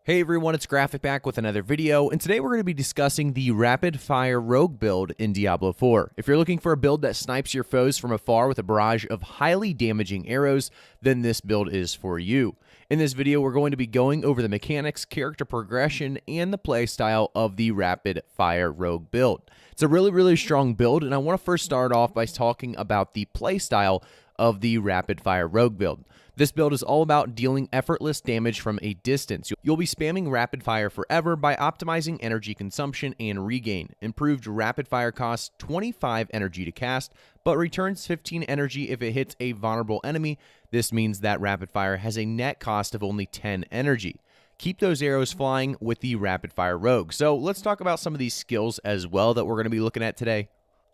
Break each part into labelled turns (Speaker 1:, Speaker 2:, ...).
Speaker 1: Hey everyone, it's Graphic back with another video, and today we're going to be discussing the Rapid Fire Rogue build in Diablo 4. If you're looking for a build that snipes your foes from afar with a barrage of highly damaging arrows, then this build is for you. In this video, we're going to be going over the mechanics, character progression, and the playstyle of the Rapid Fire Rogue build. It's a really strong build, and I want to first start off by talking about the playstyle of the Rapid Fire Rogue build. This build is all about dealing effortless damage from a distance. You'll be spamming rapid fire forever by optimizing energy consumption and regain. Improved rapid fire costs 25 energy to cast, but returns 15 energy if it hits a vulnerable enemy. This means that rapid fire has a net cost of only 10 energy. Keep those arrows flying with the Rapid Fire Rogue. So let's talk about some of these skills as well that we're going to be looking at today.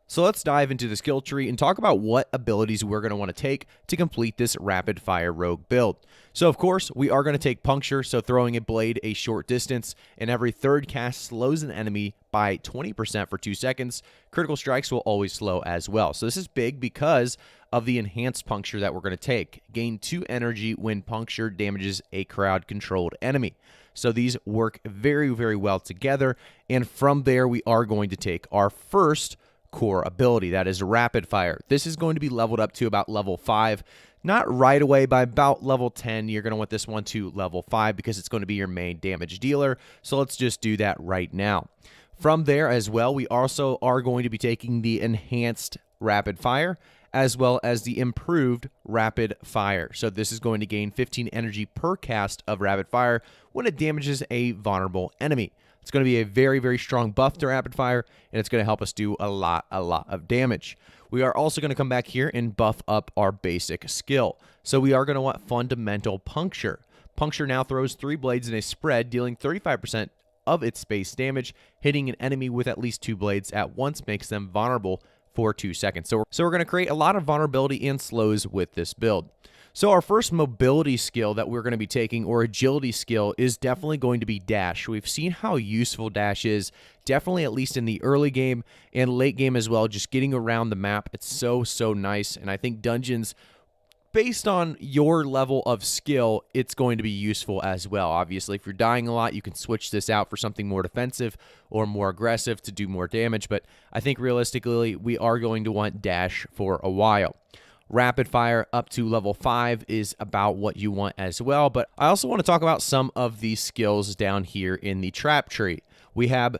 Speaker 1: So let's dive into the skill tree and talk about what abilities we're going to want to take to complete this Rapid Fire Rogue build. So of course, we are going to take Puncture, so throwing a blade a short distance, and every third cast slows an enemy by 20% for 2 seconds. Critical strikes will always slow as well. So this is big because of the enhanced Puncture that we're going to take. Gain 2 energy when Puncture damages a crowd-controlled enemy. So these work very well together, and from there we are going to take our first core ability, that is Rapid Fire. This is going to be leveled up to about level 5. Not right away, by about level 10, you're going to want this one to level 5 because it's going to be your main damage dealer. So let's just do that right now. From there as well, we also are going to be taking the enhanced Rapid Fire as well as the improved Rapid Fire. So this is going to gain 15 energy per cast of Rapid Fire when it damages a vulnerable enemy. It's going to be a very strong buff to Rapid Fire, and it's going to help us do a lot of damage. We are also going to come back here and buff up our basic skill. So we are going to want Fundamental Puncture. Puncture now throws 3 blades in a spread, dealing 35% of its base damage. Hitting an enemy with at least 2 blades at once makes them vulnerable for 2 seconds. So we're going to create a lot of vulnerability and slows with this build. So our first mobility skill that we're going to be taking, or agility skill, is definitely going to be Dash. We've seen how useful Dash is, definitely at least in the early game and late game as well, just getting around the map. It's so nice, and I think dungeons, based on your level of skill, it's going to be useful as well. Obviously, if you're dying a lot, you can switch this out for something more defensive or more aggressive to do more damage, but I think realistically, we are going to want Dash for a while. Rapid Fire up to level 5 is about what you want as well, but I also want to talk about some of these skills down here in the trap tree. We have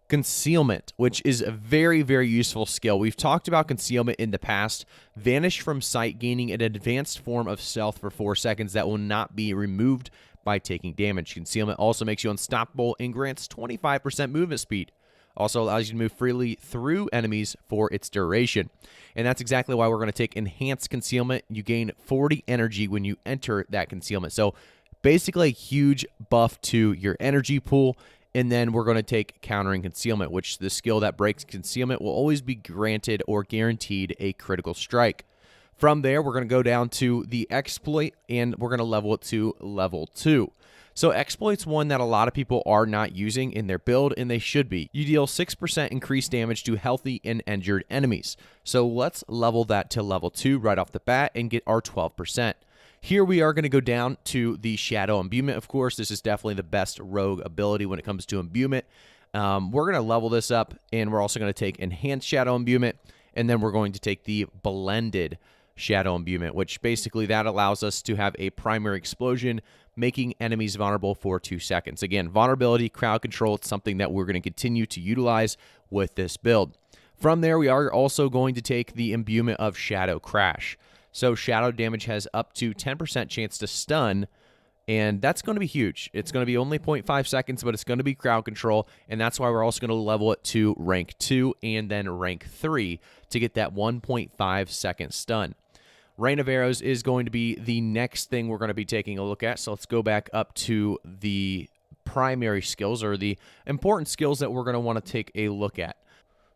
Speaker 1: Concealment, which is a very useful skill. We've talked about Concealment in the past. Vanish from sight, gaining an advanced form of stealth for 4 seconds that will not be removed by taking damage. Concealment also makes you unstoppable and grants 25% movement speed. Also allows you to move freely through enemies for its duration. And that's exactly why we're going to take Enhanced Concealment. You gain 40 energy when you enter that concealment. So basically a huge buff to your energy pool. And then we're going to take Countering Concealment, which the skill that breaks concealment will always be granted or guaranteed a critical strike. From there, we're going to go down to the Exploit, and we're going to level it to level 2. So Exploit's one that a lot of people are not using in their build, and they should be. You deal 6% increased damage to healthy and injured enemies. So let's level that to level 2 right off the bat and get our 12%. Here we are going to go down to the Shadow Imbuement. Of course, this is definitely the best rogue ability when it comes to Imbuement. We're going to level this up, and we're also going to take Enhanced Shadow Imbuement, and then we're going to take the Blended Shadow Imbuement, which basically that allows us to have a primary explosion, making enemies vulnerable for 2 seconds. Again, vulnerability, crowd control, it's something that we're going to continue to utilize with this build. From there, we are also going to take the Imbuement of Shadow Crash. So Shadow damage has up to 10% chance to stun, and that's going to be huge. It's going to be only 0.5 seconds, but it's going to be crowd control, and that's why we're also going to level it to rank 2 and then rank 3 to get that 1.5 second stun. Rain of Arrows is going to be the next thing we're going to be taking a look at. So let's go back up to the primary skills, or the important skills that we're going to want to take a look at.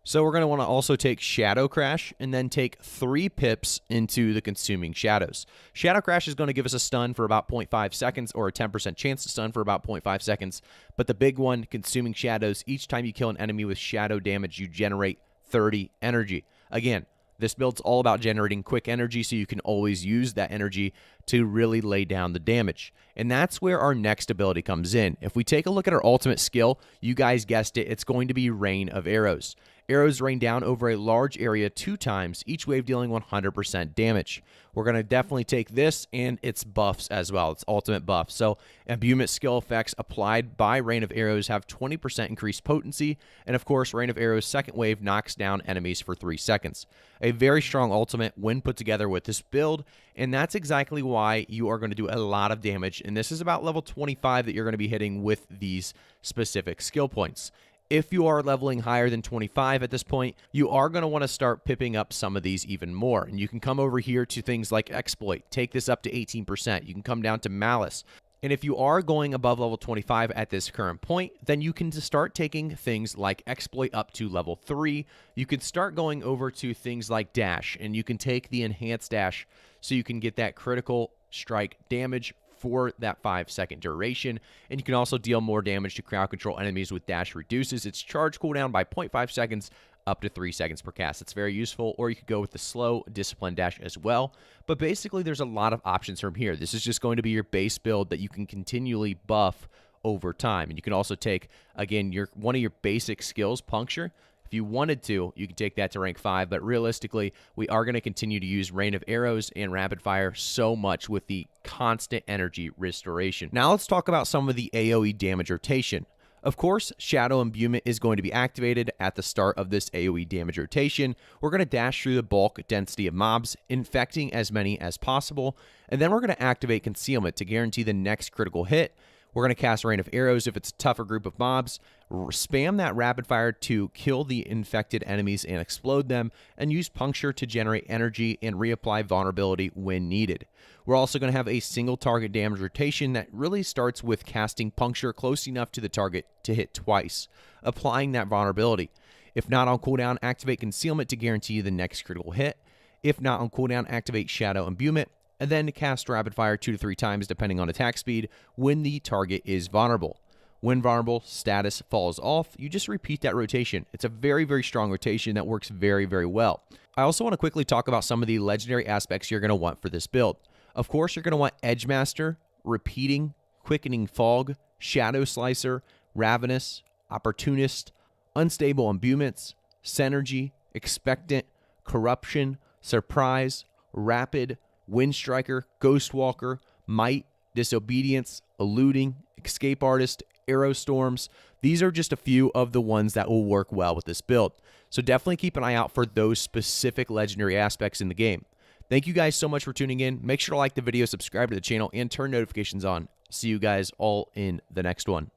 Speaker 1: So we're going to want to also take Shadow Crash and then take 3 pips into the Consuming Shadows. Shadow Crash is going to give us a stun for about 0.5 seconds, or a 10% chance to stun for about 0.5 seconds. But the big one, Consuming Shadows, each time you kill an enemy with shadow damage, you generate 30 energy. Again, This build's all about generating quick energy so you can always use that energy to really lay down the damage. And that's where our next ability comes in. If we take a look at our ultimate skill, you guys guessed it, it's going to be Rain of Arrows. Arrows rain down over a large area 2 times, each wave dealing 100% damage. We're going to definitely take this and its buffs as well, its ultimate buff. So, imbuement skill effects applied by Rain of Arrows have 20% increased potency, and of course, Rain of Arrows' second wave knocks down enemies for 3 seconds. A very strong ultimate when put together with this build, and that's exactly why you are going to do a lot of damage, and this is about level 25 that you're going to be hitting with these specific skill points. If you are leveling higher than 25 at this point, you are going to want to start pipping up some of these even more. And you can come over here to things like Exploit, take this up to 18%. You can come down to Malice. And if you are going above level 25 at this current point, then you can start taking things like Exploit up to level 3. You can start going over to things like Dash, and you can take the Enhanced Dash so you can get that critical strike damage for that 5-second duration, and you can also deal more damage to crowd control enemies with Dash reduces its charge cooldown by 0.5 seconds up to 3 seconds per cast. It's very useful, or you could go with the slow discipline dash as well, but basically there's a lot of options from here. This is just going to be your base build that you can continually buff over time, and you can also take, again, one of your basic skills, Puncture. If you wanted to, you can take that to rank 5, but realistically, we are going to continue to use Rain of Arrows and Rapid Fire so much with the constant energy restoration. Now let's talk about some of the AoE damage rotation. Of course, Shadow Imbuement is going to be activated at the start of this AoE damage rotation. We're going to dash through the bulk density of mobs, infecting as many as possible, and then we're going to activate Concealment to guarantee the next critical hit. We're going to cast Rain of Arrows if it's a tougher group of mobs, spam that Rapid Fire to kill the infected enemies and explode them, and use Puncture to generate energy and reapply vulnerability when needed. We're also going to have a single target damage rotation that really starts with casting Puncture close enough to the target to hit twice, applying that vulnerability. If not on cooldown, activate Concealment to guarantee the next critical hit. If not on cooldown, activate Shadow Imbuement, and then cast Rapid Fire 2 to 3 times depending on attack speed when the target is vulnerable. When vulnerable status falls off, you just repeat that rotation. It's a very, very strong rotation that works very, very well. I also want to quickly talk about some of the legendary aspects you're going to want for this build. Of course, you're going to want Edgemaster, Repeating, Quickening Fog, Shadow Slicer, Ravenous, Opportunist, Unstable Imbuments, Synergy, Expectant, Corruption, Surprise, Rapid, Windstriker, Ghostwalker, Might, Disobedience, Eluding, Escape Artist, Arrow Storms. These are just a few of the ones that will work well with this build. So definitely keep an eye out for those specific legendary aspects in the game. Thank you guys so much for tuning in. Make sure to like the video, subscribe to the channel, and turn notifications on. See you guys all in the next one.